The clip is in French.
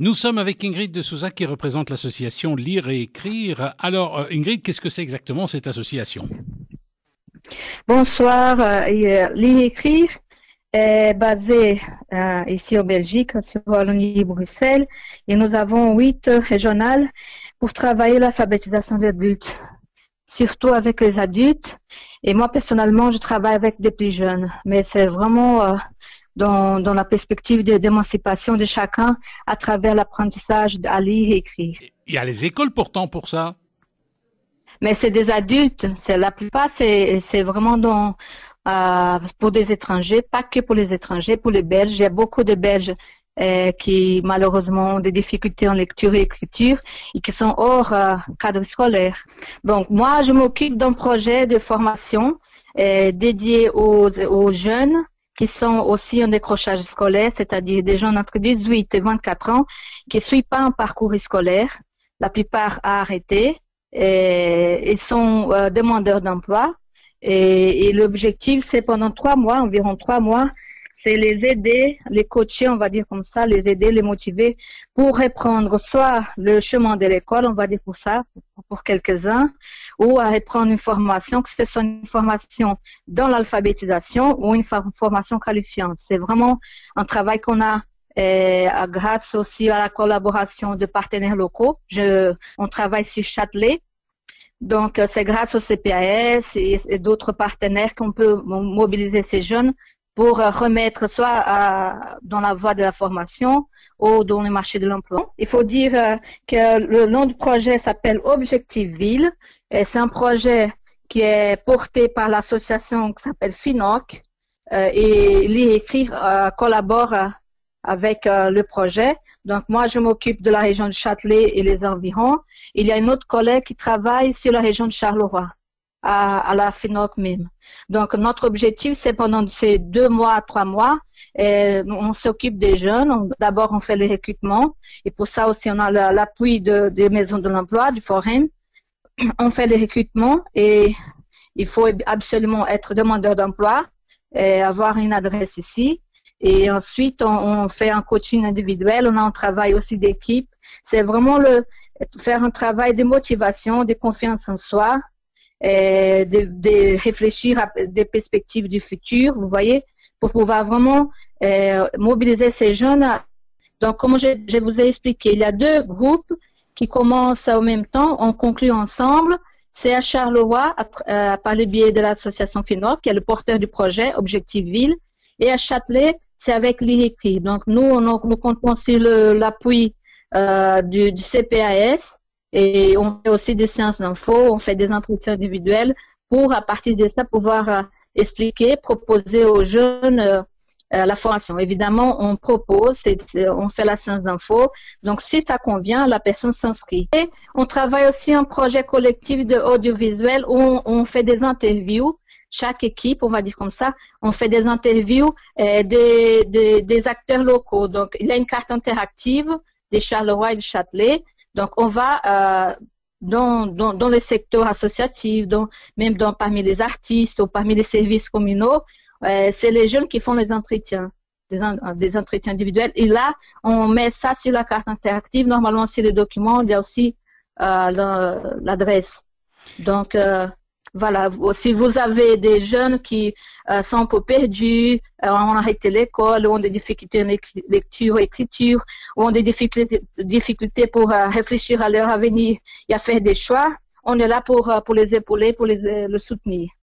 Nous sommes avec Ingrid de Souza qui représente l'association Lire et Écrire. Alors, Ingrid, qu'est-ce que c'est exactement cette association? Bonsoir, Lire et Écrire est basée ici en Belgique, sur Wallonie-Bruxelles, et nous avons 8 régionales pour travailler l'alphabétisation des adultes, surtout avec les adultes. Et moi, personnellement, je travaille avec des plus jeunes, mais c'est vraiment dans la perspective d'émancipation de chacun à travers l'apprentissage à lire et écrire. Il y a les écoles pourtant pour ça. Mais c'est des adultes, la plupart, c'est vraiment pour des étrangers, pas que pour les étrangers, pour les Belges. Il y a beaucoup de Belges qui malheureusement ont des difficultés en lecture et écriture et qui sont hors cadre scolaire. Donc moi, je m'occupe d'un projet de formation dédié aux jeunes qui sont aussi en décrochage scolaire, c'est-à-dire des jeunes entre 18 et 24 ans qui ne suivent pas un parcours scolaire. La plupart ont arrêté et sont demandeurs d'emploi. Et l'objectif, c'est pendant 3 mois, environ 3 mois, c'est les aider, les coacher, on va dire comme ça, les aider, les motiver pour reprendre soit le chemin de l'école, on va dire pour ça, pour quelques-uns, ou à reprendre une formation, que ce soit une formation dans l'alphabétisation ou une formation qualifiante. C'est vraiment un travail qu'on a grâce aussi à la collaboration de partenaires locaux. On travaille sur Châtelet. Donc, c'est grâce au CPAS et d'autres partenaires qu'on peut mobiliser ces jeunes pour remettre soit dans la voie de la formation ou dans le marché de l'emploi. Il faut dire que le nom du projet s'appelle Objectif Ville et c'est un projet qui est porté par l'association qui s'appelle FINOC et Lire et Écrire collabore avec le projet. Donc moi, je m'occupe de la région de Châtelet et les environs. Il y a une autre collègue qui travaille sur la région de Charleroi, à la FINOC même. Donc notre objectif, c'est pendant ces 2 mois, 3 mois, on s'occupe des jeunes. D'abord, on fait les recrutements. Et pour ça aussi, on a l'appui des maisons de l'emploi, du forum. On fait les recrutements et il faut absolument être demandeur d'emploi et avoir une adresse ici. Et ensuite, on fait un coaching individuel, on a un travail aussi d'équipe. C'est vraiment faire un travail de motivation, de confiance en soi, et de réfléchir à des perspectives du futur, vous voyez, pour pouvoir vraiment mobiliser ces jeunes. Donc, comme je vous ai expliqué, il y a 2 groupes qui commencent en même temps, on conclut ensemble. C'est à Charleroi, par le biais de l'association FINOC, qui est le porteur du projet Objectif Ville, et à Châtelet, c'est avec Lire et Écrire. Donc, nous comptons sur l'appui du CPAS et on fait aussi des séances d'info, on fait des entretiens individuels pour, à partir de ça, pouvoir expliquer, proposer aux jeunes la formation. Évidemment, on propose, on fait la séance d'info. Donc, si ça convient, la personne s'inscrit. Et on travaille aussi un projet collectif de audiovisuel où on fait des interviews. Chaque équipe, on va dire comme ça, on fait des interviews des acteurs locaux. Donc, il y a une carte interactive des Charleroi et du Châtelet. Donc, on va dans les secteurs associatifs, même parmi les artistes ou parmi les services communaux. C'est les jeunes qui font les entretiens, des entretiens individuels. Et là, on met ça sur la carte interactive. Normalement, sur les documents, il y a aussi l'adresse. Donc, voilà, si vous avez des jeunes qui sont un peu perdus, ont arrêté l'école, ont des difficultés en lecture, écriture, ou ont des difficultés pour réfléchir à leur avenir et à faire des choix, on est là pour les épauler, pour le soutenir.